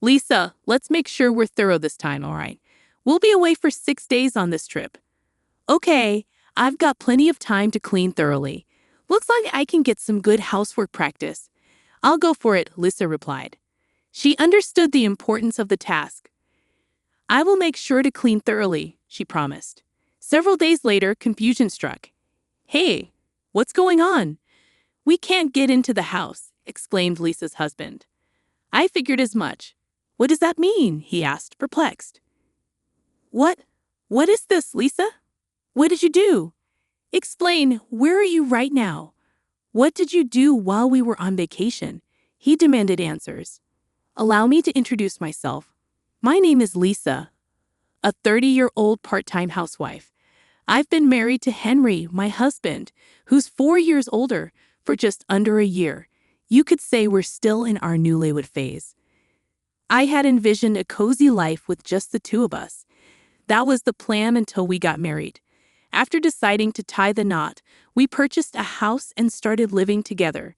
Lisa, let's make sure we're thorough this time, all right? We'll be away for 6 days on this trip. Okay, I've got plenty of time to clean thoroughly. Looks like I can get some good housework practice. I'll go for it, Lisa replied. She understood the importance of the task. I will make sure to clean thoroughly, she promised. Several days later, confusion struck. Hey, what's going on? We can't get into the house, exclaimed Lisa's husband. I figured as much. What does that mean? He asked, perplexed. What is this, Lisa? What did you do? Explain, where are you right now? What did you do while we were on vacation? He demanded answers. Allow me to introduce myself. My name is Lisa, a 30-year-old part-time housewife. I've been married to Henry, my husband, who's 4 years older, for just under a year. You could say we're still in our newlywed phase. I had envisioned a cozy life with just the two of us. That was the plan until we got married. After deciding to tie the knot, we purchased a house and started living together.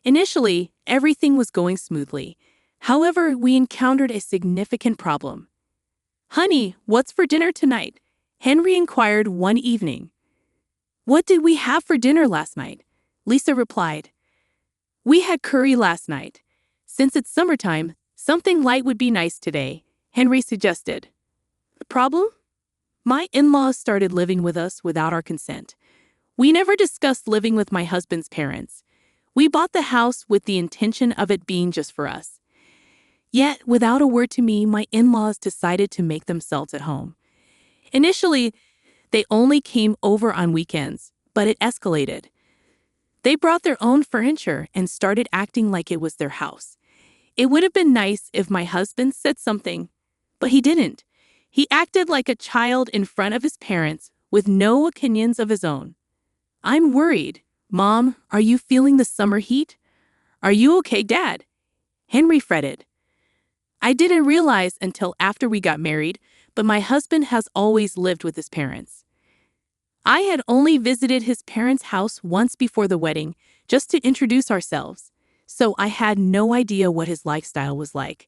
Initially, everything was going smoothly. However, we encountered a significant problem. Honey, what's for dinner tonight? Henry inquired one evening. What did we have for dinner last night? Lisa replied. We had curry last night. Since it's summertime, something light would be nice today, Henry suggested. The problem? My in-laws started living with us without our consent. We never discussed living with my husband's parents. We bought the house with the intention of it being just for us. Yet, without a word to me, my in-laws decided to make themselves at home. Initially, they only came over on weekends, but it escalated. They brought their own furniture and started acting like it was their house. It would have been nice if my husband said something, but he didn't. He acted like a child in front of his parents with no opinions of his own. I'm worried. Mom, are you feeling the summer heat? Are you okay, Dad? Henry fretted. I didn't realize until after we got married, but my husband has always lived with his parents. I had only visited his parents' house once before the wedding, just to introduce ourselves, so I had no idea what his lifestyle was like.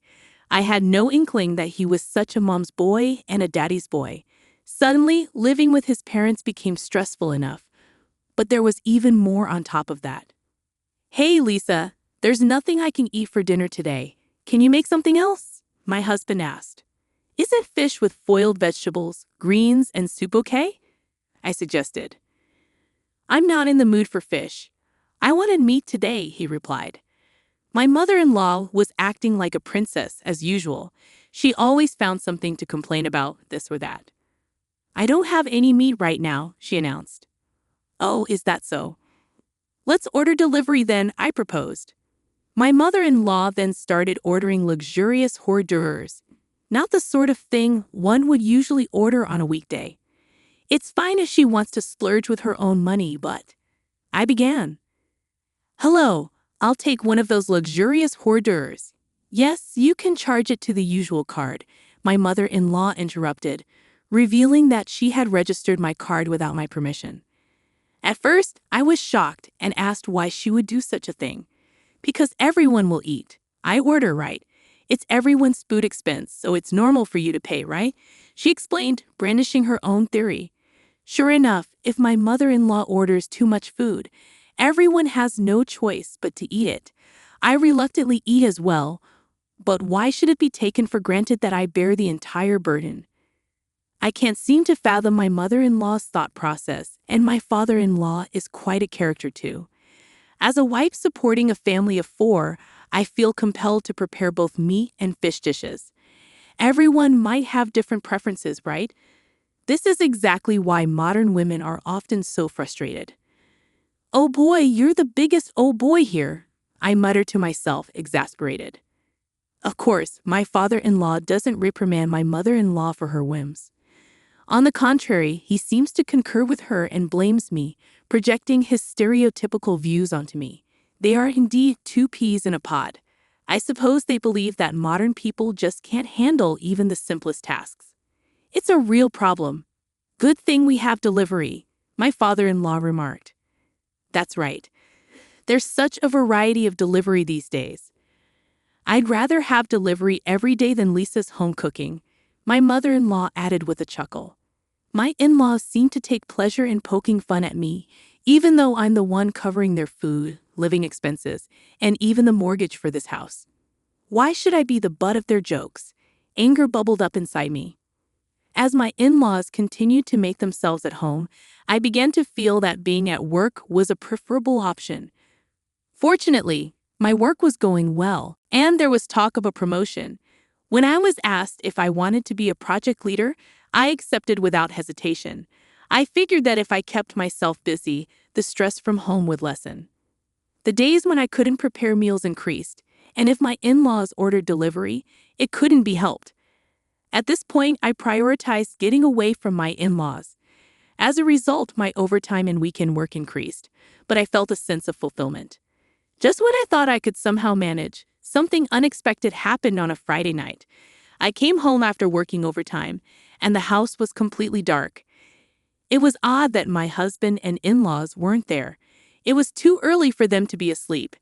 I had no inkling that he was such a mom's boy and a daddy's boy. Suddenly, living with his parents became stressful enough, but there was even more on top of that. Hey, Lisa, there's nothing I can eat for dinner today. Can you make something else? My husband asked. Isn't fish with foiled vegetables, greens, and soup okay? I suggested. I'm not in the mood for fish. I wanted meat today, he replied. My mother-in-law was acting like a princess as usual. She always found something to complain about, this or that. I don't have any meat right now, she announced. Oh, is that so? Let's order delivery then, I proposed. My mother-in-law then started ordering luxurious hors d'oeuvres, not the sort of thing one would usually order on a weekday. It's fine if she wants to splurge with her own money, but... I began. Hello, I'll take one of those luxurious hors d'oeuvres. Yes, you can charge it to the usual card, my mother-in-law interrupted, revealing that she had registered my card without my permission. At first, I was shocked and asked why she would do such a thing. Because everyone will eat. I order, right? It's everyone's food expense, so it's normal for you to pay, right? She explained, brandishing her own theory. Sure enough, if my mother-in-law orders too much food, everyone has no choice but to eat it. I reluctantly eat as well, but why should it be taken for granted that I bear the entire burden? I can't seem to fathom my mother-in-law's thought process, and my father-in-law is quite a character too. As a wife supporting a family of 4, I feel compelled to prepare both meat and fish dishes. Everyone might have different preferences, right? This is exactly why modern women are often so frustrated. Oh boy, you're the biggest oh boy here, I muttered to myself, exasperated. Of course, my father-in-law doesn't reprimand my mother-in-law for her whims. On the contrary, he seems to concur with her and blames me, projecting his stereotypical views onto me. They are indeed 2 peas in a pod. I suppose they believe that modern people just can't handle even the simplest tasks. It's a real problem. Good thing we have delivery, my father-in-law remarked. That's right. There's such a variety of delivery these days. I'd rather have delivery every day than Lisa's home cooking, my mother-in-law added with a chuckle. My in-laws seem to take pleasure in poking fun at me, even though I'm the one covering their food, living expenses, and even the mortgage for this house. Why should I be the butt of their jokes? Anger bubbled up inside me. As my in-laws continued to make themselves at home, I began to feel that being at work was a preferable option. Fortunately, my work was going well, and there was talk of a promotion. When I was asked if I wanted to be a project leader, I accepted without hesitation. I figured that if I kept myself busy, the stress from home would lessen. The days when I couldn't prepare meals increased, and if my in-laws ordered delivery, it couldn't be helped. At this point, I prioritized getting away from my in-laws. As a result, my overtime and weekend work increased, but I felt a sense of fulfillment. Just when I thought I could somehow manage, something unexpected happened on a Friday night. I came home after working overtime, and the house was completely dark. It was odd that my husband and in-laws weren't there. It was too early for them to be asleep.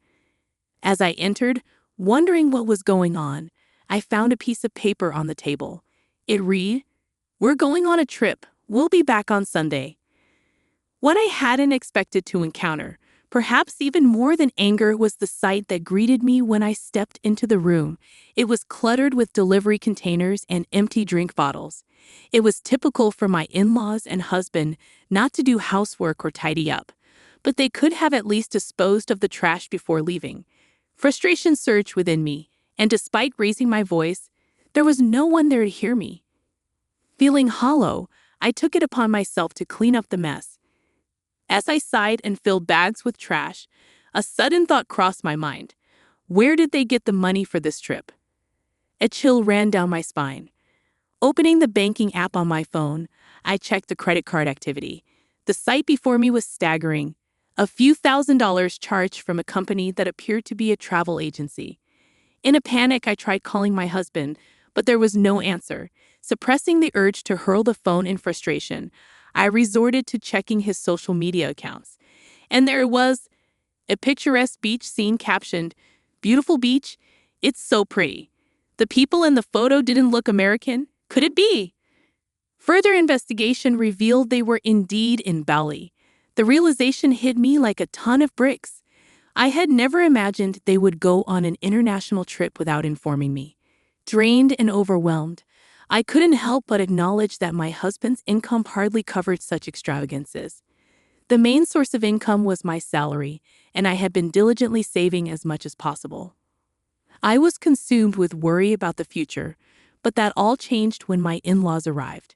As I entered, wondering what was going on, I found a piece of paper on the table. It read, "We're going on a trip. We'll be back on Sunday." What I hadn't expected to encounter, perhaps even more than anger, was the sight that greeted me when I stepped into the room. It was cluttered with delivery containers and empty drink bottles. It was typical for my in-laws and husband not to do housework or tidy up, but they could have at least disposed of the trash before leaving. Frustration surged within me, and despite raising my voice, there was no one there to hear me. Feeling hollow, I took it upon myself to clean up the mess. As I sighed and filled bags with trash, a sudden thought crossed my mind. Where did they get the money for this trip? A chill ran down my spine. Opening the banking app on my phone, I checked the credit card activity. The sight before me was staggering. A few $1,000s charged from a company that appeared to be a travel agency. In a panic, I tried calling my husband, but there was no answer. Suppressing the urge to hurl the phone in frustration, I resorted to checking his social media accounts. And there it was, a picturesque beach scene captioned, "Beautiful beach, it's so pretty." The people in the photo didn't look American. Could it be? Further investigation revealed they were indeed in Bali. The realization hit me like a ton of bricks. I had never imagined they would go on an international trip without informing me. Drained and overwhelmed, I couldn't help but acknowledge that my husband's income hardly covered such extravagances. The main source of income was my salary, and I had been diligently saving as much as possible. I was consumed with worry about the future, but that all changed when my in-laws arrived.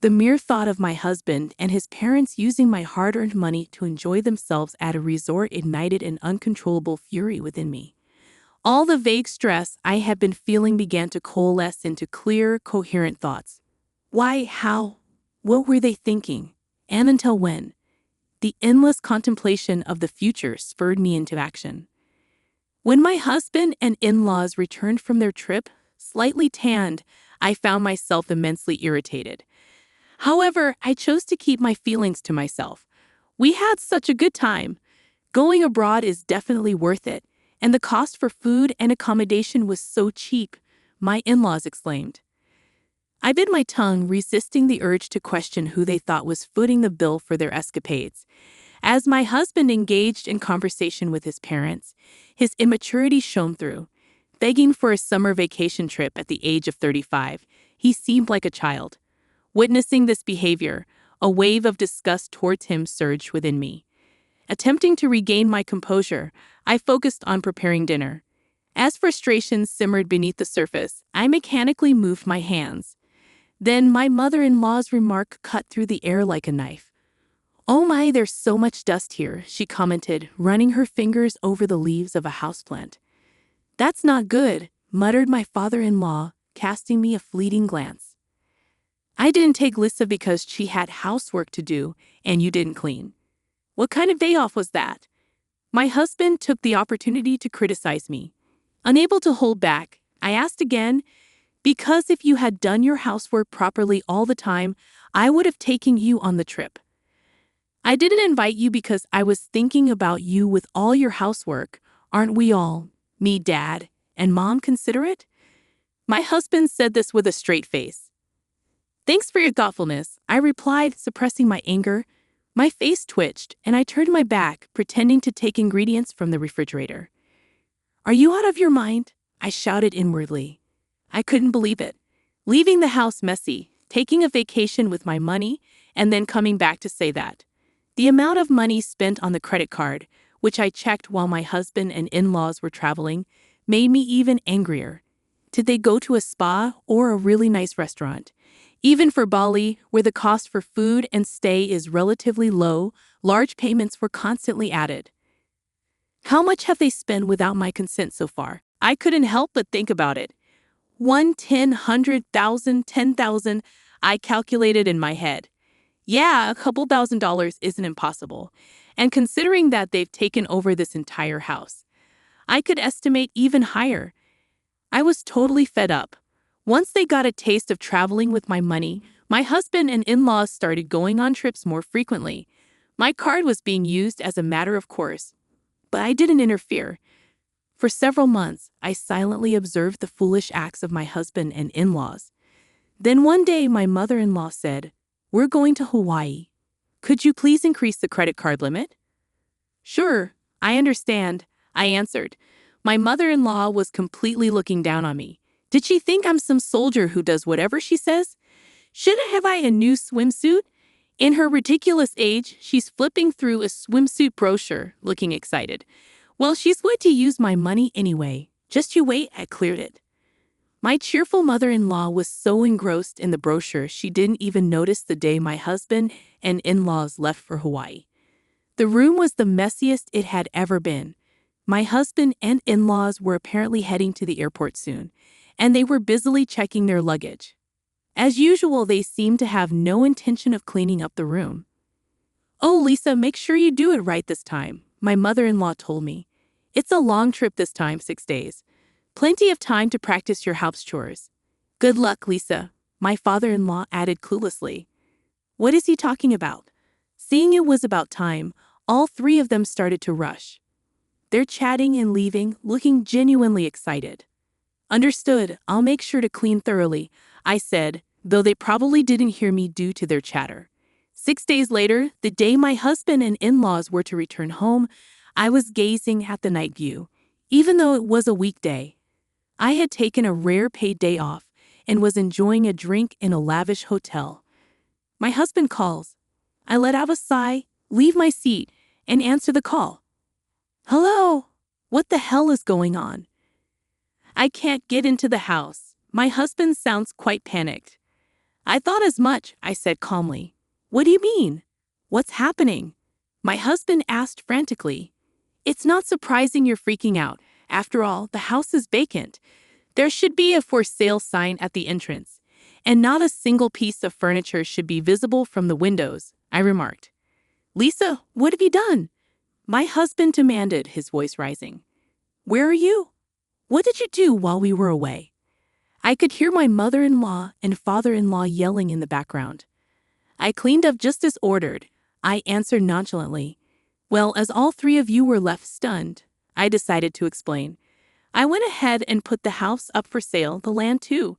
The mere thought of my husband and his parents using my hard-earned money to enjoy themselves at a resort ignited an uncontrollable fury within me. All the vague stress I had been feeling began to coalesce into clear, coherent thoughts. Why? How? What were they thinking? And until when? The endless contemplation of the future spurred me into action. When my husband and in-laws returned from their trip, slightly tanned, I found myself immensely irritated. However, I chose to keep my feelings to myself. We had such a good time. Going abroad is definitely worth it, and the cost for food and accommodation was so cheap, my in-laws exclaimed. I bit my tongue, resisting the urge to question who they thought was footing the bill for their escapades. As my husband engaged in conversation with his parents, his immaturity shone through. Begging for a summer vacation trip at the age of 35, he seemed like a child. Witnessing this behavior, a wave of disgust towards him surged within me. Attempting to regain my composure, I focused on preparing dinner. As frustration simmered beneath the surface, I mechanically moved my hands. Then my mother-in-law's remark cut through the air like a knife. "Oh my, there's so much dust here," she commented, running her fingers over the leaves of a houseplant. "That's not good," muttered my father-in-law, casting me a fleeting glance. "I didn't take Lisa because she had housework to do, and you didn't clean. What kind of day off was that?" My husband took the opportunity to criticize me. Unable to hold back, I asked again, "Because if you had done your housework properly all the time, I would have taken you on the trip. I didn't invite you because I was thinking about you with all your housework. Aren't we all? Me, Dad, and Mom considerate? My husband said this with a straight face. Thanks for your thoughtfulness, I replied, suppressing my anger. My face twitched, and I turned my back, pretending to take ingredients from the refrigerator. Are you out of your mind? I shouted inwardly. I couldn't believe it. Leaving the house messy, taking a vacation with my money, and then coming back to say that. The amount of money spent on the credit card, which I checked while my husband and in-laws were traveling, made me even angrier. Did they go to a spa or a really nice restaurant? Even for Bali, where the cost for food and stay is relatively low, large payments were constantly added. How much have they spent without my consent so far? I couldn't help but think about it. 1, 10, 100,000, 10,000, I calculated in my head. Yeah, a couple $1,000s isn't impossible. And considering that they've taken over this entire house, I could estimate even higher. I was totally fed up. Once they got a taste of traveling with my money, my husband and in-laws started going on trips more frequently. My card was being used as a matter of course, but I didn't interfere. For several months, I silently observed the foolish acts of my husband and in-laws. Then one day, my mother-in-law said, "We're going to Hawaii. Could you please increase the credit card limit?" "Sure, I understand," I answered. My mother-in-law was completely looking down on me. Did she think I'm some soldier who does whatever she says? Shouldn't have I a new swimsuit? In her ridiculous age, she's flipping through a swimsuit brochure, looking excited. Well, she's going to use my money anyway. Just you wait, I cleared it. My cheerful mother-in-law was so engrossed in the brochure she didn't even notice the day my husband and in-laws left for Hawaii. The room was the messiest it had ever been. My husband and in-laws were apparently heading to the airport soon, and they were busily checking their luggage. As usual, they seemed to have no intention of cleaning up the room. "Oh, Lisa, make sure you do it right this time," my mother-in-law told me. "It's a long trip this time, 6 days. Plenty of time to practice your house chores." "Good luck, Lisa," my father-in-law added cluelessly. What is he talking about? Seeing it was about time, all three of them started to rush. They're chatting and leaving, looking genuinely excited. "Understood, I'll make sure to clean thoroughly," I said, though they probably didn't hear me due to their chatter. 6 days later, the day my husband and in-laws were to return home, I was gazing at the night view. Even though it was a weekday, I had taken a rare paid day off and was enjoying a drink in a lavish hotel. My husband calls. I let out a sigh, leave my seat, and answer the call. "Hello? What the hell is going on?" "I can't get into the house." My husband sounds quite panicked. "I thought as much," I said calmly. "What do you mean? What's happening?" My husband asked frantically. "It's not surprising you're freaking out. After all, the house is vacant. There should be a for sale sign at the entrance, and not a single piece of furniture should be visible from the windows," I remarked. "Lisa, what have you done?" my husband demanded, his voice rising. "Where are you? What did you do while we were away?" I could hear my mother-in-law and father-in-law yelling in the background. "I cleaned up just as ordered," I answered nonchalantly. "Well, as all three of you were left stunned," I decided to explain, "I went ahead and put the house up for sale, the land too.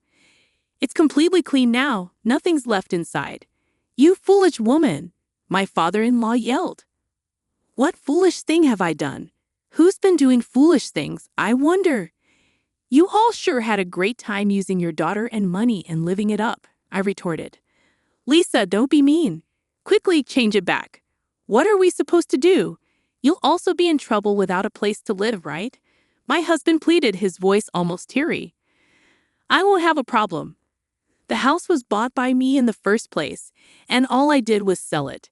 It's completely clean now, nothing's left inside." "You foolish woman," my father-in-law yelled. "What foolish thing have I done? Who's been doing foolish things, I wonder?" "You all sure had a great time using your daughter and money and living it up," I retorted. "Lisa, don't be mean. Quickly change it back. What are we supposed to do? You'll also be in trouble without a place to live, right?" my husband pleaded, his voice almost teary. "I won't have a problem. The house was bought by me in the first place, and all I did was sell it.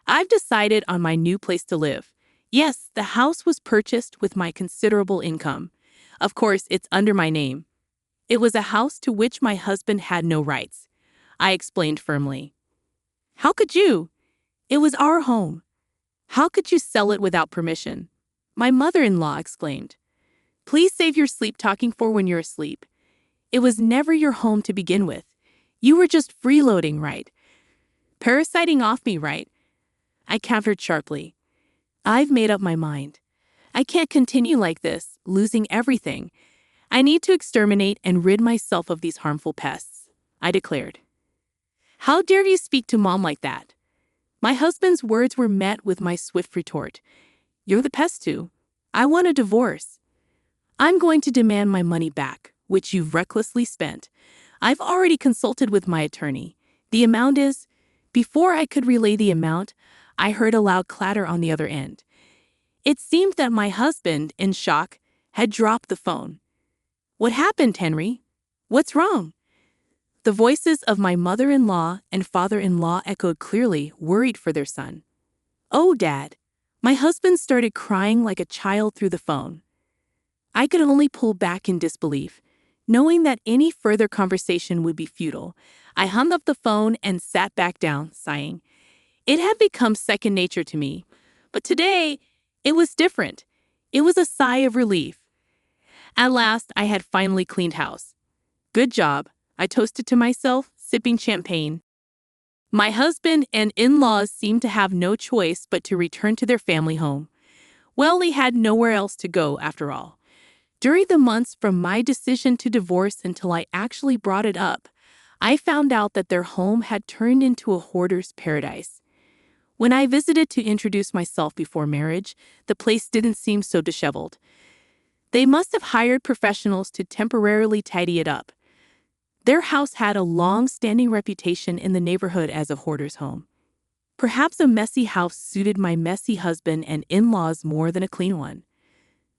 I've decided on my new place to live. Yes, the house was purchased with my considerable income. Of course, it's under my name. It was a house to which my husband had no rights," I explained firmly. "How could you? It was our home. How could you sell it without permission?" my mother-in-law exclaimed. "Please save your sleep talking for when you're asleep. It was never your home to begin with. You were just freeloading, right? Parasiting off me, right?" I countered sharply. "I've made up my mind. I can't continue like this, losing everything. I need to exterminate and rid myself of these harmful pests, I declared. How dare you speak to Mom like that? My husband's words were met with my swift retort. You're the pest too. I want a divorce. I'm going to demand my money back, which you've recklessly spent. I've already consulted with my attorney. The amount is... Before I could relay the amount, I heard a loud clatter on the other end. It seemed that my husband, in shock, had dropped the phone. What happened, Henry? What's wrong? The voices of my mother-in-law and father-in-law echoed clearly, worried for their son. Oh, Dad. My husband started crying like a child through the phone. I could only pull back in disbelief. Knowing that any further conversation would be futile, I hung up the phone and sat back down, sighing. It had become second nature to me. But today, it was different. It was a sigh of relief. At last, I had finally cleaned house. Good job, I toasted to myself, sipping champagne. My husband and in-laws seemed to have no choice but to return to their family home. Well, they had nowhere else to go, after all. During the months from my decision to divorce until I actually brought it up, I found out that their home had turned into a hoarder's paradise. When I visited to introduce myself before marriage, the place didn't seem so disheveled. They must have hired professionals to temporarily tidy it up. Their house had a long-standing reputation in the neighborhood as a hoarder's home. Perhaps a messy house suited my messy husband and in-laws more than a clean one.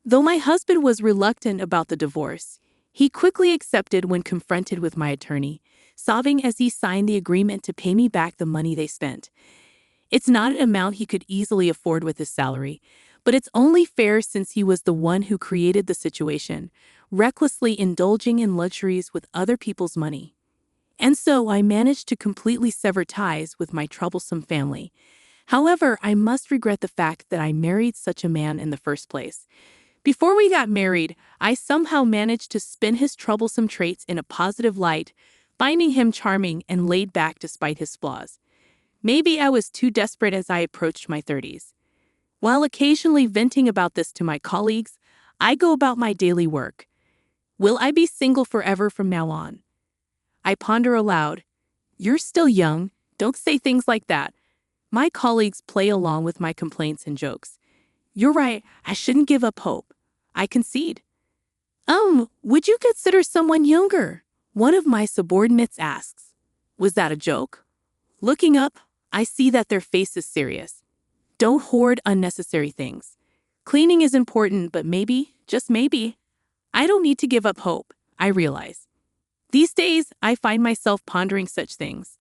Though my husband was reluctant about the divorce, he quickly accepted when confronted with my attorney, sobbing as he signed the agreement to pay me back the money they spent. It's not an amount he could easily afford with his salary, but it's only fair since he was the one who created the situation, recklessly indulging in luxuries with other people's money. And so I managed to completely sever ties with my troublesome family. However, I must regret the fact that I married such a man in the first place. Before we got married, I somehow managed to spin his troublesome traits in a positive light, finding him charming and laid back despite his flaws. Maybe I was too desperate as I approached my 30s. While occasionally venting about this to my colleagues, I go about my daily work. Will I be single forever from now on? I ponder aloud. You're still young. Don't say things like that. My colleagues play along with my complaints and jokes. You're right, I shouldn't give up hope. I concede. Would you consider someone younger? One of my subordinates asks. Was that a joke? Looking up, I see that their face is serious. Don't hoard unnecessary things. Cleaning is important, but maybe, just maybe, I don't need to give up hope, I realize. These days, I find myself pondering such things.